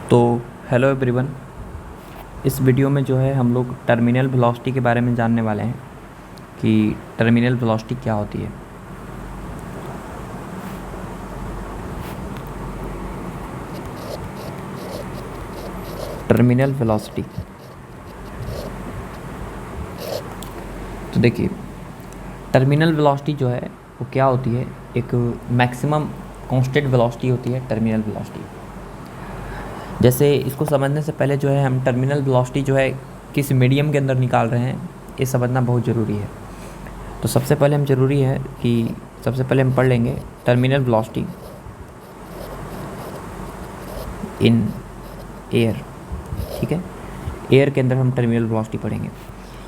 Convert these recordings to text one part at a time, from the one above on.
तो hello everyone. इस video में जो है हम लोग टर्मिनल वेलोसिटी के बारे में जानने वाले हैं कि टर्मिनल वेलोसिटी क्या होती है। टर्मिनल वेलोसिटी तो देखिए, टर्मिनल वेलोसिटी जो है वो क्या होती है, एक मैक्सिमम कांस्टेंट वेलोसिटी होती है टर्मिनल वेलोसिटी। जैसे इसको समझने से पहले जो है हम टर्मिनल वेलोसिटी जो है किस मीडियम के अंदर निकाल रहे हैं ये समझना बहुत ज़रूरी है। तो सबसे पहले हम पढ़ लेंगे टर्मिनल वेलोसिटी इन एयर। ठीक है, एयर के अंदर हम टर्मिनल वेलोसिटी पढ़ेंगे,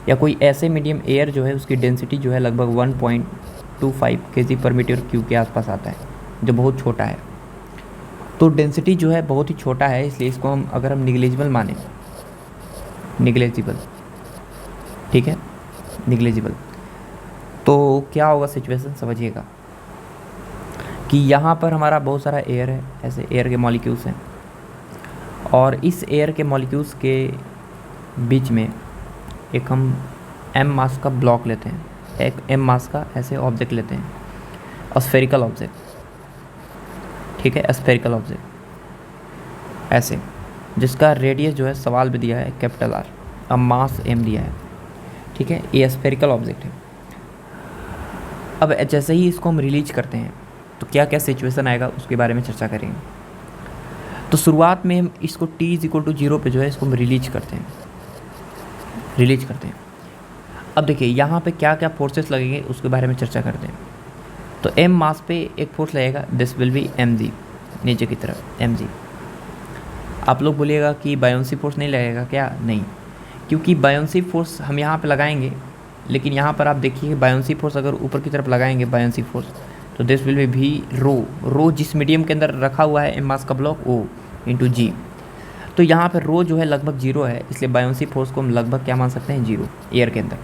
या कोई ऐसे मीडियम एयर जो है उसकी डेंसिटी जो है लगभग 1.25 kg/m³ के आसपास आता है, जो बहुत छोटा है। तो डेंसिटी जो है बहुत ही छोटा है, इसलिए इसको हम अगर हम निग्लेजिबल माने, निग्लेजिबल, ठीक है, निग्लेजिबल, तो क्या होगा सिचुएशन समझिएगा कि यहाँ पर हमारा बहुत सारा एयर है, ऐसे एयर के मॉलिक्यूल्स हैं, और इस एयर के मॉलिक्यूल्स के बीच में एक हम m मास का ब्लॉक लेते हैं, एक m मास का ऐसे ऑब्जेक्ट लेते हैं, स्फेरिकल ऑब्जेक्ट, ठीक है, स्फेरिकल ऑब्जेक्ट ऐसे, जिसका रेडियस जो है सवाल में दिया है कैपिटल R, अब मास m दिया है, ठीक है, ये स्फेरिकल ऑब्जेक्ट है। अब जैसे ही इसको हम रिलीज करते हैं तो क्या क्या सिचुएशन आएगा उसके बारे में चर्चा करेंगे। तो शुरुआत में हम इसको t=0 पे जो है इसको हम रिलीज करते हैं। अब देखिए यहाँ पे क्या क्या फोर्सेस लगेंगे उसके बारे में चर्चा करते हैं। तो m मास पे एक फोर्स लगेगा, दिस विल बी mg, नीचे की तरफ mg। आप लोग बोलिएगा कि बायोंसी फोर्स नहीं लगेगा क्या? नहीं, क्योंकि बायोंसी फोर्स हम यहाँ पे लगाएंगे, लेकिन यहाँ पर आप देखिए बायोंसी फोर्स अगर ऊपर की तरफ लगाएंगे बायोंसी फोर्स, तो दिस विल बी भी रो जिस मीडियम के अंदर रखा हुआ है m मास का ब्लॉक O इंटू जी। तो यहाँ पर रो जो है लगभग 0 है, इसलिए बायोंसी फोर्स को हम लगभग क्या मान सकते हैं, 0 एयर के अंदर।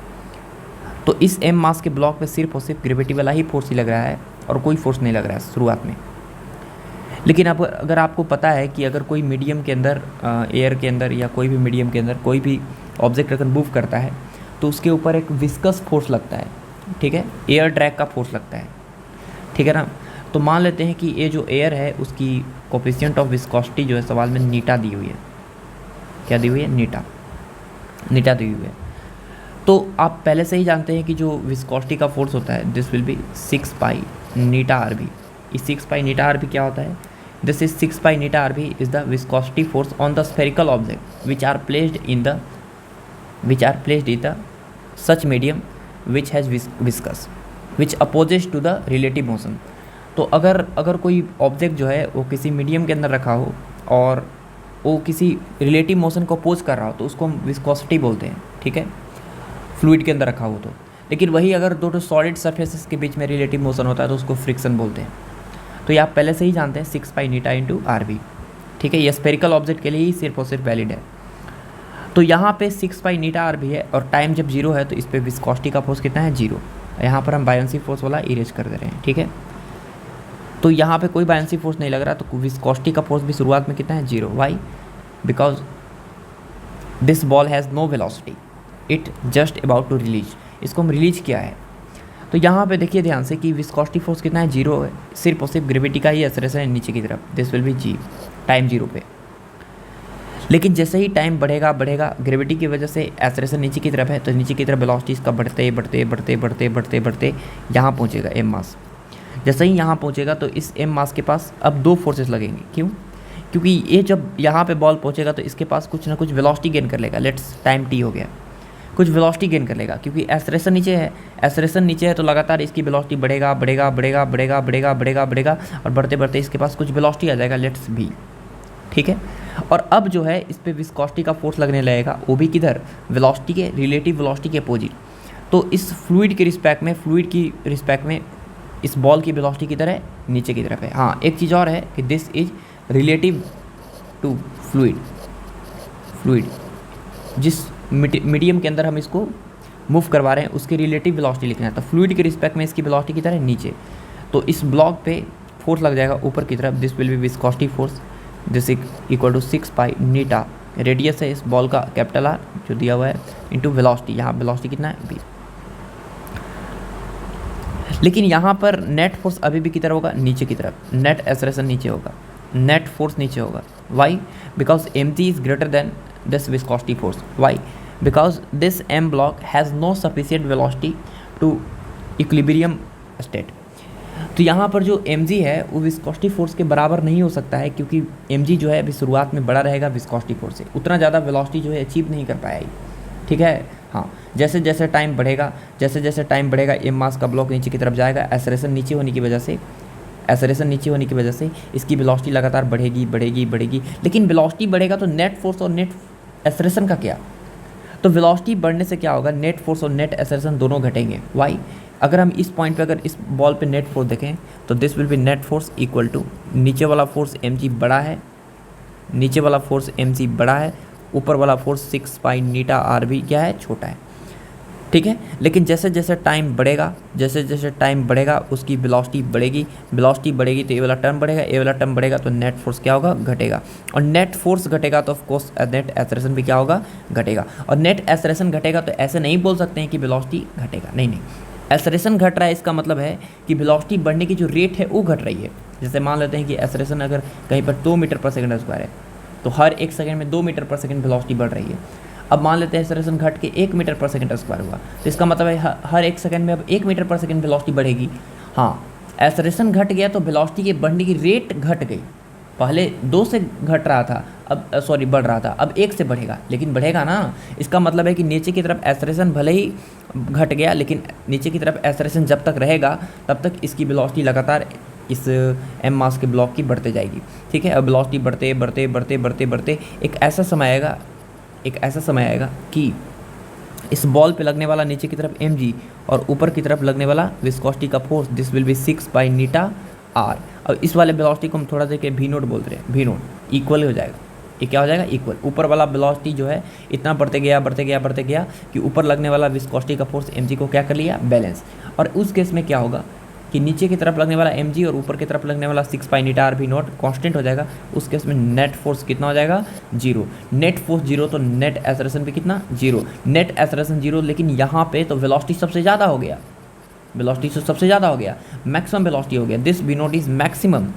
तो इस m मास के ब्लॉक पे सिर्फ और सिर्फ ग्रेविटी वाला ही फोर्स ही लग रहा है और कोई फोर्स नहीं लग रहा है शुरुआत में। लेकिन अब अगर आपको पता है कि अगर कोई मीडियम के अंदर, एयर के अंदर या कोई भी मीडियम के अंदर कोई भी ऑब्जेक्ट अगर मूव करता है तो उसके ऊपर एक विस्कस फोर्स लगता है, ठीक है, एयर ड्रैग का फोर्स लगता है, ठीक है ना। तो मान लेते हैं कि ये जो एयर है उसकी कोफिशिएंट ऑफ विस्कोसिटी जो है सवाल में नीटा दी हुई है। क्या दी हुई है? नीटा दी हुई है। तो आप पहले से ही जानते हैं कि जो विस्कोसिटी का फोर्स होता है दिस विल बी 6 पाई नीटा RV। इस 6 पाई नीटा RV क्या होता है? दिस इज 6 पाई नीटा RV is the viscosity force on the spherical object which are placed in the such medium which has viscous which opposes to the relative motion. तो अगर कोई object जो है वो किसी मीडियम के अंदर रखा हो और वो किसी रिलेटिव मोशन को अपोज कर रहा हो तो उसको हम विस्कोसिटी बोलते हैं, ठीक है, फ्लूइड के अंदर रखा हो तो। लेकिन वही अगर दो सॉलिड सरफेसेस के बीच में रिलेटिव मोशन होता है तो उसको फ्रिक्शन बोलते हैं। तो ये आप पहले से ही जानते हैं 6 पाई नीटा इंटू RV, ठीक है, ये स्फेरिकल ऑब्जेक्ट के लिए ही सिर्फ और सिर्फ वैलिड है। तो यहाँ पे 6 पाई नीटा RV है और टाइम जब 0 है तो इस पर विस्कोसिटी का फोर्स कितना है? 0। यहाँ पर हम बायोंसी फोर्स वाला इरेज कर दे रहे हैं, ठीक है। तो यहाँ पे कोई बायोंसी फोर्स नहीं लग रहा, तो विस्कोसिटी का फोर्स भी शुरुआत में कितना है? 0। Why? Because this ball has no velocity, it just about to release. इसको हम रिलीज किया है। तो यहाँ पे देखिए ध्यान से कि विस्कोसिटी फोर्स कितना है? 0 है, सिर्फ और सिर्फ ग्रेविटी का ही एक्सेलरेशन है नीचे की तरफ, this will be g, time 0 पे। लेकिन जैसे ही टाइम बढ़ेगा ग्रेविटी की वजह से एक्सेलरेशन नीचे की तरफ है, तो नीचे की तरफ वेलोसिटी इसका बढ़ते यहाँ पहुँचेगा m मास। जैसे ही यहाँ पहुँचेगा तो इस m मास के पास अब 2 फोर्सेस लगेंगे। क्यों? क्योंकि ये जब यहाँ पे बॉल पहुँचेगा तो इसके पास कुछ ना कुछ वेलोसिटी गेन कर लेगा। लेट्स टाइम t हो गया, कुछ वेलोसिटी गेन कर लेगा, क्योंकि एक्सेलरेशन नीचे है तो लगातार इसकी वेलोसिटी बढ़ेगा और बढ़ते इसके पास कुछ वेलोसिटी आ जाएगा, लेट्स v, ठीक है। और अब जो है इस पे विस्कोसिटी का फोर्स लगने लगेगा, वो भी किधर? वेलोसिटी के रिलेटिव वेलोसिटी के अपोजिट। तो इस फ्लूइड की रिस्पेक्ट में इस बॉल की वेलोसिटी किधर है? नीचे की तरफ है। हाँ, एक चीज़ और है कि this is relative to fluid, जिस मीडियम के अंदर हम इसको मूव करवा रहे हैं उसकी रिलेटिव वेलोसिटी लिखना है। तो फ्लूइड के रिस्पेक्ट में इसकी वेलोसिटी किधर है? नीचे। तो इस ब्लॉक पे फोर्स लग जाएगा ऊपर की तरफ, this will be viscosity force this equal to 6 pi नीटा, रेडियस है इस बॉल का कैपिटल आर जो दिया हुआ है, इंटू वेलोसिटी, यहाँ वेलोसिटी कितना है v। लेकिन यहाँ पर नेट फोर्स अभी भी किधर होगा, नीचे की तरफ, नेट एक्सेलरेशन नीचे होगा, नेट फोर्स नीचे होगा। Why? Because mg is greater than this viscosity force. Why? Because this m block has no sufficient velocity to equilibrium state. तो यहाँ पर जो mg है वो विस्कोसिटी फोर्स के बराबर नहीं हो सकता है, क्योंकि mg जो है अभी शुरुआत में बड़ा रहेगा विस्कोसिटी फोर्स से, उतना ज़्यादा वेलोसिटी जो है अचीव नहीं कर पाएगी। ठीक है, हाँ, जैसे जैसे टाइम बढ़ेगा, जैसे जैसे टाइम बढ़ेगा एम मास का ब्लॉक नीचे की तरफ जाएगा, एक्सेलरेशन नीचे होने की वजह से, एक्सेलरेशन नीचे होने की वजह से इसकी वेलोसिटी लगातार बढ़ेगी बढ़ेगी बढ़ेगी। लेकिन वेलोसिटी बढ़ेगा तो नेट फोर्स और नेट एक्सेलरेशन का क्या? तो वेलोसिटी बढ़ने से क्या होगा, नेट फोर्स और नेट एक्सेलरेशन दोनों घटेंगे। वाई? अगर हम इस पॉइंट पे अगर इस बॉल पे नेट फोर्स देखें तो this will be net force equal to, नीचे वाला फोर्स mg बड़ा है, नीचे वाला फोर्स mg बड़ा है, ऊपर वाला फोर्स 6 पाई नीटा आर भी क्या है, छोटा है। ठीक है, लेकिन जैसे जैसे टाइम बढ़ेगा, जैसे जैसे टाइम बढ़ेगा उसकी वेलोसिटी बढ़ेगी, वेलोसिटी बढ़ेगी तो ये वाला टर्म बढ़ेगा, ये वाला टर्म बढ़ेगा तो नेट फोर्स क्या होगा, घटेगा। और नेट फोर्स घटेगा तो ऑफ कोर्स नेट एक्सेलरेशन भी क्या होगा, घटेगा। और नेट एक्सेलरेशन घटेगा तो ऐसे नहीं बोल सकते हैं कि वेलोसिटी घटेगा, नहीं नहीं, एक्सेलरेशन घट रहा है इसका मतलब है कि वेलोसिटी बढ़ने की जो रेट है वो घट रही है। जैसे मान लेते हैं कि एक्सेलरेशन अगर कहीं पर 2 मीटर पर सेकंड स्क्वायर है तो हर 1 सेकंड में 2 मीटर पर सेकंड वेलोसिटी बढ़ रही है। अब मान लेते हैं एक्सेलरेशन घट के 1 मीटर पर सेकंड स्क्वायर हुआ, तो इसका मतलब है हर 1 सेकंड में अब 1 मीटर पर सेकंड वेलोसिटी बढ़ेगी। हाँ, एक्सेलरेशन घट गया तो वेलोसिटी के बढ़ने की रेट घट गई, पहले 2 से घट रहा था, अब सॉरी बढ़ रहा था, अब 1 से बढ़ेगा, लेकिन बढ़ेगा ना। इसका मतलब है कि नीचे की तरफ एक्सेलरेशन भले ही घट गया, लेकिन नीचे की तरफ एक्सेलरेशन जब तक रहेगा तब तक इसकी वेलोसिटी लगातार इस एम मास के ब्लॉक की बढ़ते जाएगी। ठीक है, अब वेलोसिटी बढ़ते बढ़ते बढ़ते बढ़ते बढ़ते एक ऐसा समय आएगा, एक ऐसा समय आएगा कि इस बॉल पे लगने वाला नीचे की तरफ mg और ऊपर की तरफ लगने वाला विस्कोसिटी का force this will be 6 pi Neeta r. अब इस वाले वेलोसिटी को हम थोड़ा देर के वी नोट बोलते हैं, वी नोट इक्वल हो जाएगा, ये क्या हो जाएगा, इक्वल। ऊपर वाला वेलोसिटी जो है इतना बढ़ते गया बढ़ते गया बढ़ते गया कि ऊपर लगने वाला विस्कोसिटी का फोर्स mg को क्या कर लिया, बैलेंस। और उस केस में क्या होगा कि नीचे की तरफ लगने वाला mg और ऊपर की तरफ लगने वाला 6 पाई नीटा आर भी नॉट कांस्टेंट हो जाएगा। उस केस में नेट फोर्स कितना हो जाएगा, 0। नेट फोर्स 0 तो नेट एक्सेलरेशन भी कितना, 0। नेट एक्सेलरेशन 0, लेकिन यहाँ पे तो वेलोसिटी सबसे ज़्यादा हो गया, वेलोसिटी तो सबसे ज़्यादा हो गया, मैक्सिमम वेलोसिटी हो गया। This v naught is maximum,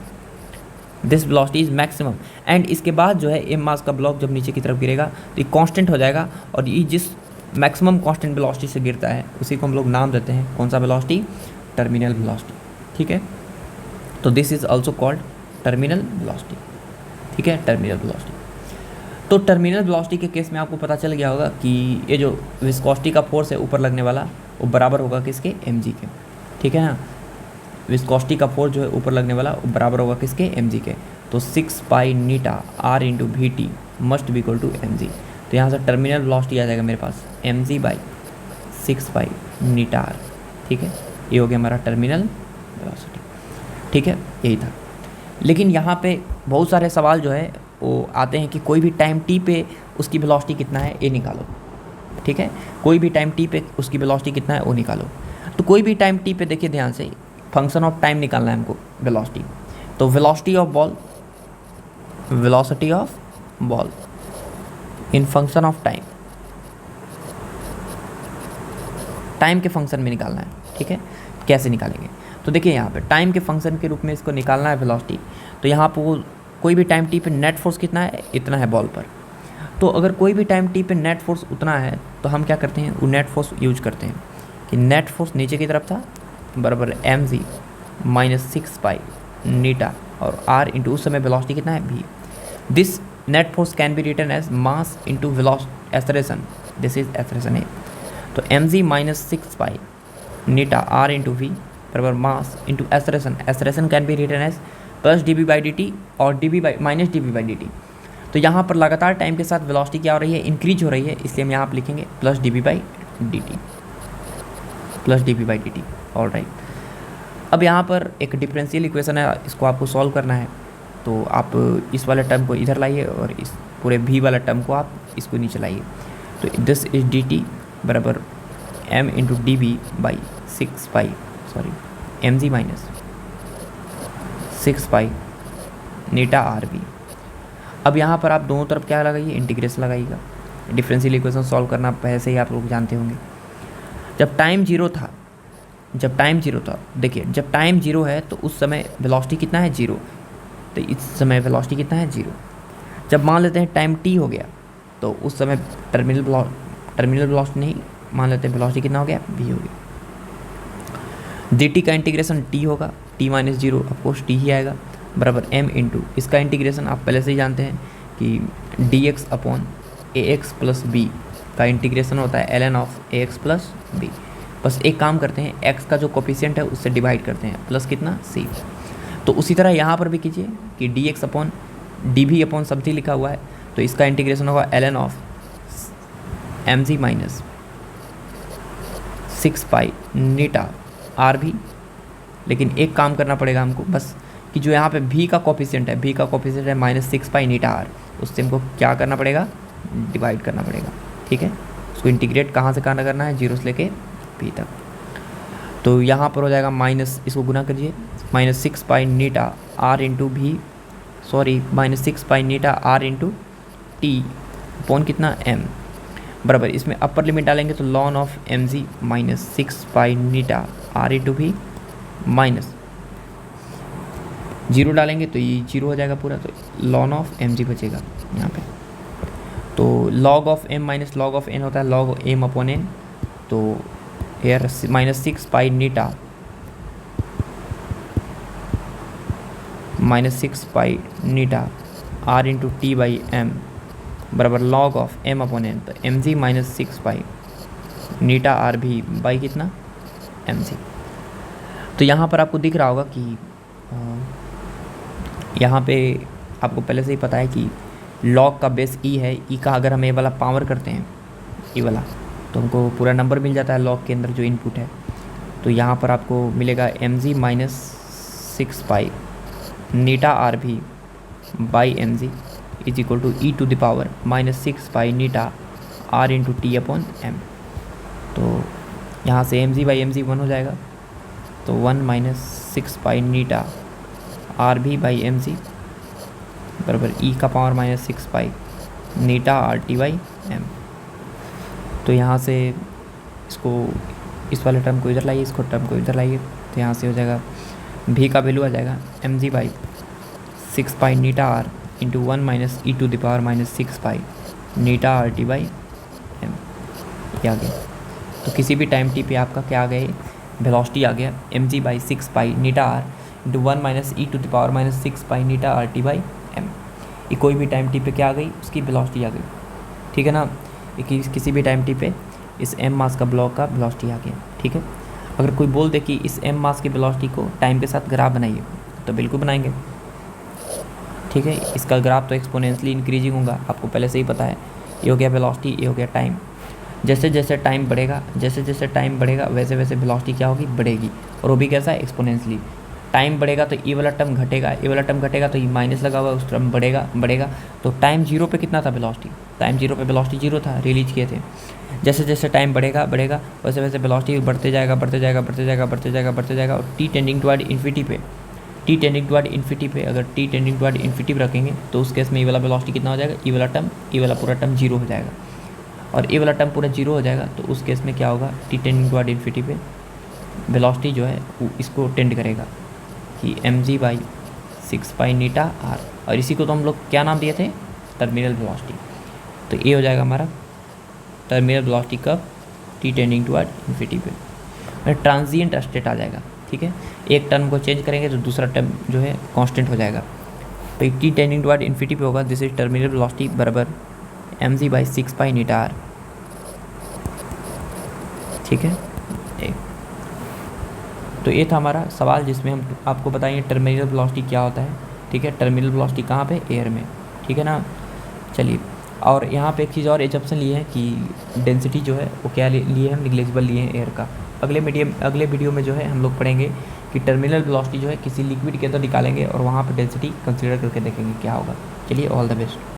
this velocity is maximum. And इसके बाद जो है एम मास का ब्लॉक जब नीचे की तरफ गिरेगा तो ये कांस्टेंट हो जाएगा, और ये जिस मैक्सिमम कांस्टेंट वेलोसिटी से गिरता है उसी को हम लोग नाम देते हैं कौन सा वेलोसिटी, टर्मिनल वेलोसिटी। ठीक है, तो this is also called terminal velocity. ठीक है, टर्मिनल वेलोसिटी। तो टर्मिनल वेलोसिटी के केस में आपको पता चल गया होगा कि ये जो विस्कोसिटी का फोर्स है ऊपर लगने वाला वो बराबर होगा किसके, mg के। ठीक है ना, विस्कोसिटी का फोर्स जो है ऊपर लगने वाला वो बराबर होगा किसके, mg के। तो 6 pi Neeta r into v t must be equal to mg। तो यहाँ से टर्मिनल वेलोसिटी आ जाएगा मेरे पास mg by 6 pi Neeta r. ठीक है, ये हो गया हमारा टर्मिनल वेलोसिटी। ठीक है, यही था। लेकिन यहाँ पे बहुत सारे सवाल जो है वो आते हैं कि कोई भी टाइम t पे उसकी वेलोसिटी कितना है ये निकालो। ठीक है, कोई भी टाइम t पे उसकी वेलोसिटी कितना है वो निकालो। तो कोई भी टाइम t पे देखिए ध्यान से, फंक्शन ऑफ टाइम निकालना है हमको, वेलोसिटी। तो velocity of ball, velocity of ball in function of time, time के फंक्शन में निकालना है। ठीक है, कैसे निकालेंगे, तो देखिए यहाँ पे टाइम के फंक्शन के रूप में इसको निकालना है वेलोसिटी। तो यहाँ पर वो कोई भी टाइम t पे नेट फोर्स कितना है, इतना है बॉल पर। तो अगर कोई भी टाइम t पे नेट फोर्स उतना है तो हम क्या करते हैं, वो नेट फोर्स यूज करते हैं कि नेट फोर्स नीचे की तरफ था बराबर mg माइनस 6 पाई नीटा और r इंटू उस समय वेलोसिटी कितना है, v। This net force can be written as mass into velocity acceleration, this is acceleration है। तो mg minus 6 pi eta r into v बराबर mass into acceleration, acceleration can be written as plus d b by d t और d b by minus d b by d t. तो यहाँ पर लगातार time के साथ velocity क्या हो रही है, इंक्रीज हो रही है, इसलिए हम यहाँ पर लिखेंगे plus d b by d t, plus d b by d t. All right, अब यहाँ पर एक डिफरेंशियल इक्वेशन है, इसको आपको सॉल्व करना है। तो आप इस वाले टर्म को इधर लाइए और इस पूरे v वाला टर्म को आप इसको नीचे लाइए। तो दिस इज डी टी बराबर m into d b by 6 pi sorry mg minus 6 pi Neeta r v अब यहाँ पर आप दोनों तरफ क्या लगाइए, इंटीग्रेशन लगाइएगा। डिफरेंशियल इक्वेशन सॉल्व करना पहले ही आप लोग जानते होंगे। जब टाइम जीरो था, देखिए जब टाइम जीरो है तो उस समय वेलोसिटी कितना है, जीरो। तो इस समय वेलोसिटी कितना है, जीरो। जब मान लेते हैं टाइम टी हो गया तो उस समय टर्मिनल वेलोसिटी नहीं, मान लेते हैं वेलोसिटी कितना हो गया, v हो गया। dt का इंटीग्रेशन t होगा, t minus zero of course t ही आएगा, बराबर m इंटू इसका इंटीग्रेशन आप पहले से ही जानते हैं कि dx upon ax plus b का इंटीग्रेशन होता है ln of ax plus b। बस एक काम करते हैं, x का जो कोफिशिएंट है उससे डिवाइड करते हैं, प्लस कितना, c। तो उसी तरह यहाँ पर भी कीजिए कि dx upon dv upon something लिखा हुआ है, तो इसका इंटीग्रेशन होगा ln of mg minus 6 pi Neeta r भी। लेकिन एक काम करना पड़ेगा हमको बस कि जो यहाँ पे v का कोफिशिएंट है माइनस 6 पाई नीटा आर, उससे हमको क्या करना पड़ेगा, डिवाइड करना पड़ेगा। ठीक है, उसको इंटीग्रेट कहाँ से कहाँ करना है, जीरो से लेके v तक। तो यहाँ पर हो जाएगा माइनस, इसको गुना करिए, माइनस 6 पाई नीटा आर इंटू भी, सॉरी माइनस 6 पाई नीटा आर इंटू टी अपॉन कितना, m, बराबर इसमें अपर लिमिट डालेंगे तो लॉन of m g minus 6 pi Neeta r into भी माइनस जीरो डालेंगे तो ये जीरो हो जाएगा पूरा, तो लॉन ऑफ एम जी बचेगा यहाँ पे। तो log of m minus log of n होता है लॉग एम अपॉन एन, तो एयर minus 6 pi eta minus 6 pi Neeta r into t by m बराबर log of m upon n, तो एम जी माइनस 6 पाई नीटा r भी by कितना, m g. तो यहाँ पर आपको दिख रहा होगा कि यहाँ पे आपको पहले से ही पता है कि लॉग का बेस ई है, ई का अगर हम ए वाला पावर करते हैं, ई वाला, तो हमको पूरा नंबर मिल जाता है लॉग के अंदर जो इनपुट है। तो यहाँ पर आपको मिलेगा एम जी माइनस 6 पाई नीटा आर भी by m g is equal to e to the power minus 6 pi Neeta r into t upon m. तो यहाँ से m g by m g 1 हो जाएगा, तो 1 माइनस 6 पाई नीटा आर भी by m g बराबर e का power minus 6 pi Neeta r t by m. तो यहाँ से इसको, इस वाले टर्म को इधर लाइए, इसको टर्म को इधर लाइए, तो यहाँ से हो जाएगा भी का वैल्यू आ जाएगा m g by 6 pi Neeta r into 1 minus e to the power minus 6 pi Neeta r t by m, ये आ गया। तो किसी भी टाइम टी पे आपका क्या आ गया, वेलोसिटी आ गया m g by 6 pi Neeta r into 1 minus e to the power minus 6 pi Neeta r t by m. ये कोई भी टाइम टी पे क्या आ गई, उसकी वेलोसिटी आ गई। ठीक है ना, किसी भी टाइम टी पे इस एम मास का ब्लॉक का वेलोसिटी आ गया। ठीक है, अगर कोई बोल दे कि इस एम मास की वेलोसिटी को टाइम के साथ ग्राफ बनाइए, तो बिल्कुल बनाएंगे। ठीक है, इसका ग्राफ तो एक्सपोनेंशियली इंक्रीजिंग होगा, आपको पहले से ही पता है। ये हो गया वेलोसिटी, ये हो गया टाइम। जैसे जैसे टाइम बढ़ेगा वैसे वैसे वेलोसिटी क्या होगी, बढ़ेगी, और वो भी कैसा है, एक्सपोनेंशियली। टाइम बढ़ेगा तो ई वाला टर्म घटेगा, तो ई माइनस लगा हुआ उस टर्म बढ़ेगा। तो टाइम जीरो पे कितना था वेलोसिटी, टाइम जीरो पे वेलोसिटी जीरो था, रिलीज किए थे। जैसे जैसे टाइम बढ़ेगा वैसे वैसे वेलोसिटी बढ़ते जाएगा, और टी टेंडिंग टुवर्ड इन्फिनिटी पे अगर टी टेंडिंग टुवर्ड इन्फिनिटी पे रखेंगे तो उस केस में ई वाला वेलोसिटी कितना हो जाएगा, ई वाला पूरा टर्म जीरो हो जाएगा, और ए वाला टर्म पूरा जीरो हो जाएगा। तो उस केस में क्या होगा, टी टेंडिंग टुवर्ड इन्फिनिटी पे वेलोसिटी जो है वो इसको टेंड करेगा कि m g by 6 pi Neeta r, और इसी को तो हम लोग क्या नाम दिए थे, टर्मिनल वेलोसिटी। तो ये हो जाएगा हमारा टर्मिनल वेलोसिटी कब, टी टेंडिंग टुवर्ड इन्फिनिटी पे ट्रांजिएंट स्टेट आ जाएगा। ठीक है, एक टर्म को चेंज करेंगे तो दूसरा टर्म जो है कांस्टेंट हो जाएगा। तो टी टेंडिंग टुवर्ड इन्फिनिटी पे होगा, दिस इज टर्मिनल वेलोसिटी बराबर m g by 6 pi Neeta r. ठीक है, तो ये था हमारा सवाल जिसमें हम आपको बताएंगे टर्मिनल वेलोसिटी क्या होता है। ठीक है, टर्मिनल वेलोसिटी कहाँ पे, एयर में। ठीक है ना, चलिए। और यहाँ पे एक चीज़ और एजम्पशन लिए हैं कि डेंसिटी जो है वो क्या लिए हम, निग्लेजिबल लिए हैं एयर का। अगले वीडियो में जो है हम लोग पढ़ेंगे कि टर्मिनल वेलोसिटी जो है किसी लिक्विड के अंदर निकालेंगे और वहाँ पर डेंसिटी कंसिडर करके देखेंगे क्या होगा। चलिए, ऑल द बेस्ट।